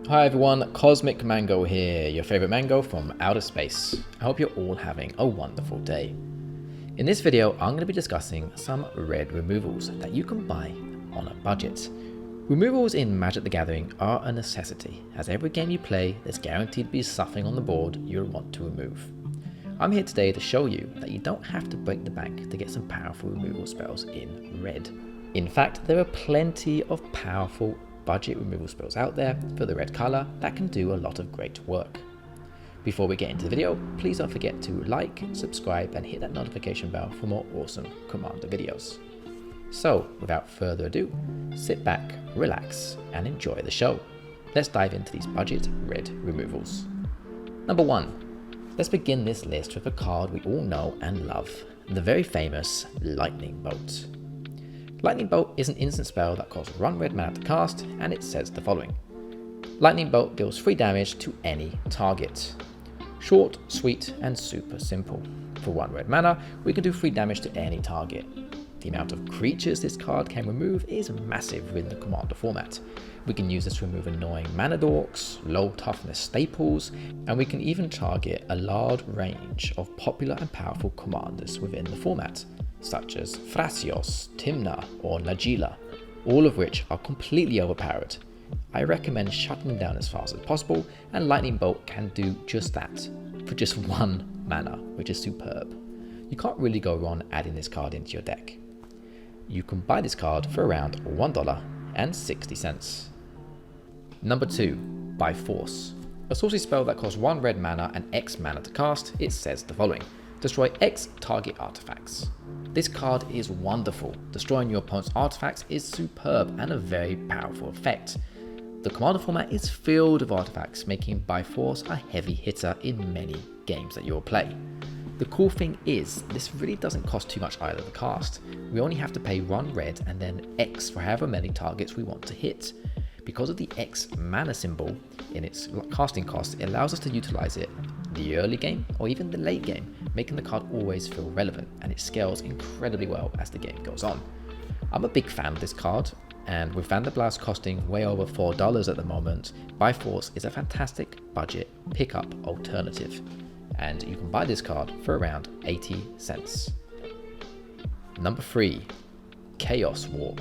Hi everyone, Cosmic Mango here, your favorite mango from outer space. I hope you're all having a wonderful day. In this video, I'm going to be discussing some red removals that you can buy on a budget. Removals in Magic the Gathering are a necessity, as every game you play, there's guaranteed to be something on the board you'll want to remove. I'm here today to show you that you don't have to break the bank to get some powerful removal spells in red. In fact, there are plenty of powerful budget removal spells out there for the red color that can do a lot of great work. Before we get into the video, please don't forget to like, subscribe and hit that notification bell for more awesome Commander videos. So without further ado, sit back, relax and enjoy the show. Let's dive into these budget red removals. Number 1. Let's begin this list with a card we all know and love, the very famous Lightning Bolt. Lightning Bolt is an instant spell that costs 1 red mana to cast, and it says the following. Lightning Bolt deals 3 damage to any target. Short, sweet, and super simple. For 1 red mana, we can do 3 damage to any target. The amount of creatures this card can remove is massive within the Commander format. We can use this to remove annoying mana dorks, low toughness staples, and we can even target a large range of popular and powerful commanders within the format, such as Thrasios, Tymna, or Najeela, all of which are completely overpowered. I recommend shutting them down as fast as possible, and Lightning Bolt can do just that, for just 1 mana, which is superb. You can't really go wrong adding this card into your deck. You can buy this card for around $1.60. Number 2. By Force. A sorcery spell that costs 1 red mana and X mana to cast, it says the following. Destroy X target artifacts. This card is wonderful. Destroying your opponent's artifacts is superb and a very powerful effect. The Commander format is filled with artifacts, making By Force a heavy hitter in many games that you'll play. The cool thing is, this really doesn't cost too much either to cast. We only have to pay 1 red and then X for however many targets we want to hit. Because of the X mana symbol in its casting cost, it allows us to utilize it the early game or even the late game, making the card always feel relevant, and it scales incredibly well as the game goes on. I'm a big fan of this card, and with Vanderblast costing way over $4 at the moment, By Force is a fantastic budget pickup alternative, and you can buy this card for around 80 cents. Number 3. Chaos Warp.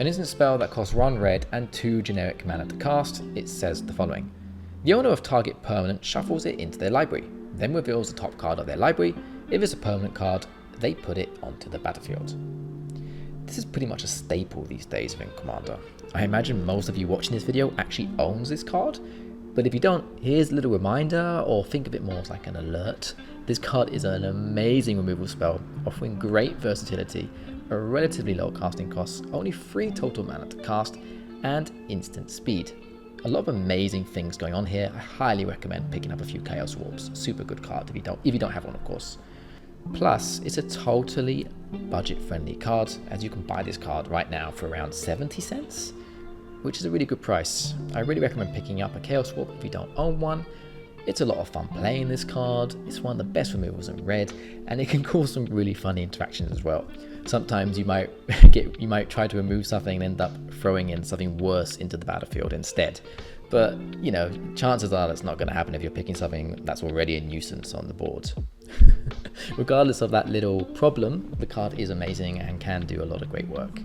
An instant spell that costs 1 red and 2 generic mana to cast, it says the following. The owner of target permanent shuffles it into their library, then reveals the top card of their library. If it's a permanent card, they put it onto the battlefield. This is pretty much a staple these days within Commander. I imagine most of you watching this video actually owns this card, but if you don't, here's a little reminder, or think of it more as like an alert. This card is an amazing removal spell, offering great versatility, a relatively low casting cost, only 3 total mana to cast, and instant speed. A lot of amazing things going on here. I highly recommend picking up a few Chaos Warps. Super good card if you don't have one, of course. Plus, it's a totally budget-friendly card, as you can buy this card right now for around 70 cents, which is a really good price. I really recommend picking up a Chaos Warp if you don't own one. It's a lot of fun playing this card. It's one of the best removals in red, and it can cause some really funny interactions as well. Sometimes you might try to remove something and end up throwing in something worse into the battlefield instead. But, you know, chances are that's not going to happen if you're picking something that's already a nuisance on the board. Regardless of that little problem, the card is amazing and can do a lot of great work.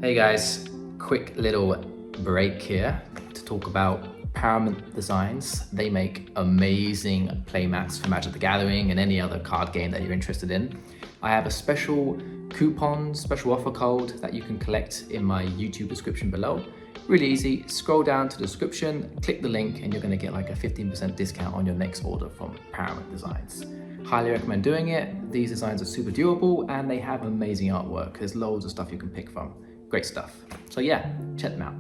Hey guys, quick little break here to talk about Paramount Designs. They make amazing playmats for Magic the Gathering and any other card game that you're interested in. I have a special coupon, special offer code that you can collect in my YouTube description below. Really easy, scroll down to the description, click the link, and you're gonna get like a 15% discount on your next order from Paramount Designs. Highly recommend doing it. These designs are super durable and they have amazing artwork. There's loads of stuff you can pick from. Great stuff. So yeah, check them out.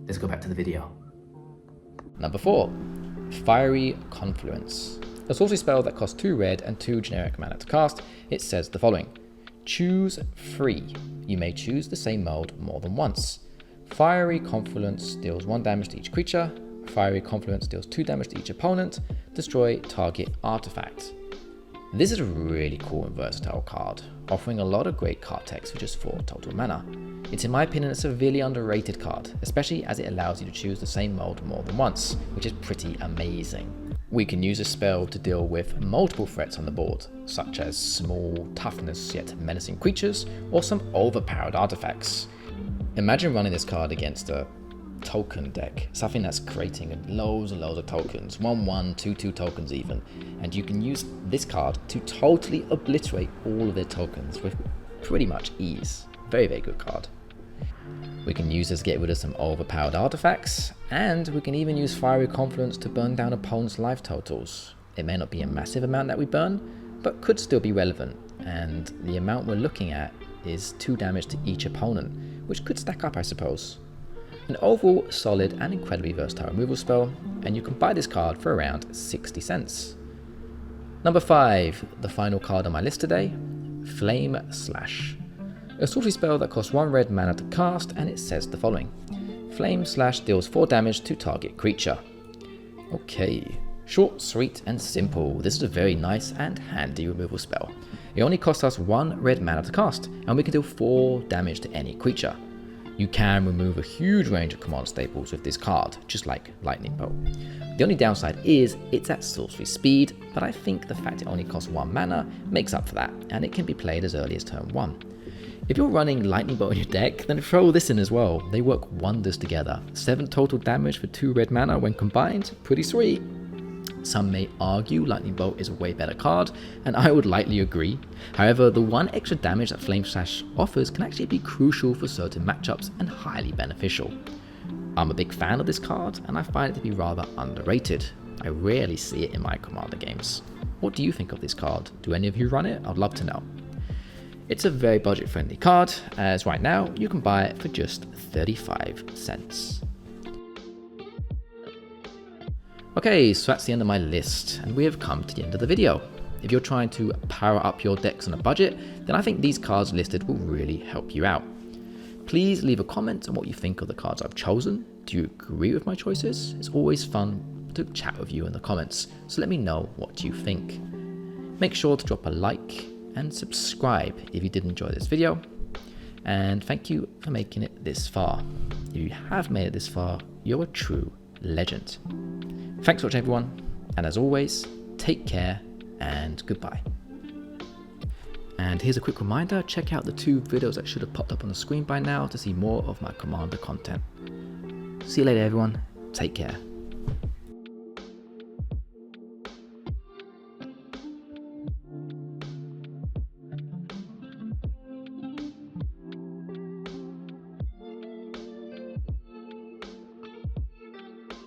Let's go back to the video. Number 4. Fiery Confluence. A sorcery spell that costs 2 red and 2 generic mana to cast, it says the following. Choose 3. You may choose the same mode more than once. Fiery Confluence deals 1 damage to each creature. Fiery Confluence deals 2 damage to each opponent. Destroy target artifact. This is a really cool and versatile card, offering a lot of great card text for just 4 total mana. It's in my opinion a severely underrated card, especially as it allows you to choose the same mode more than once, which is pretty amazing. We can use a spell to deal with multiple threats on the board, such as small, toughness yet menacing creatures, or some overpowered artifacts. Imagine running this card against a token deck, something that's creating loads and loads of tokens, 1/1, 2/2 tokens even, and you can use this card to totally obliterate all of their tokens with pretty much ease. Very, very good card. We can use this to get rid of some overpowered artifacts, and we can even use Fiery Confluence to burn down opponents' life totals. It may not be a massive amount that we burn, but could still be relevant, and the amount we're looking at is 2 damage to each opponent, which could stack up I suppose. An overall solid and incredibly versatile removal spell, and you can buy this card for around 60 cents. Number 5, the final card on my list today, Flame Slash. A sorcery spell that costs 1 red mana to cast, and it says the following. Flame Slash deals 4 damage to target creature. Okay, short, sweet and simple. This is a very nice and handy removal spell. It only costs us 1 red mana to cast, and we can deal 4 damage to any creature. You can remove a huge range of command staples with this card, just like Lightning Bolt. The only downside is it's at sorcery speed, but I think the fact it only costs 1 mana makes up for that, and it can be played as early as turn 1. If you're running Lightning Bolt in your deck, then throw this in as well. They work wonders together. 7 total damage for 2 red mana when combined, pretty sweet. Some may argue Lightning Bolt is a way better card, and I would likely agree. However, the 1 extra damage that Flame Slash offers can actually be crucial for certain matchups and highly beneficial. I'm a big fan of this card, and I find it to be rather underrated. I rarely see it in my Commander games. What do you think of this card? Do any of you run it? I'd love to know. It's a very budget friendly card, as right now you can buy it for just 35 cents. Okay, so that's the end of my list, and we have come to the end of the video. If you're trying to power up your decks on a budget, then I think these cards listed will really help you out. Please leave a comment on what you think of the cards I've chosen. Do you agree with my choices? It's always fun to chat with you in the comments, so let me know what you think. Make sure to drop a like and subscribe if you did enjoy this video, and thank you for making it this far. If you have made it this far, you're a true legend. Thanks for watching everyone, and as always, take care and goodbye. And here's a quick reminder, check out the 2 videos that should have popped up on the screen by now to see more of my Commander content. See you later everyone, take care.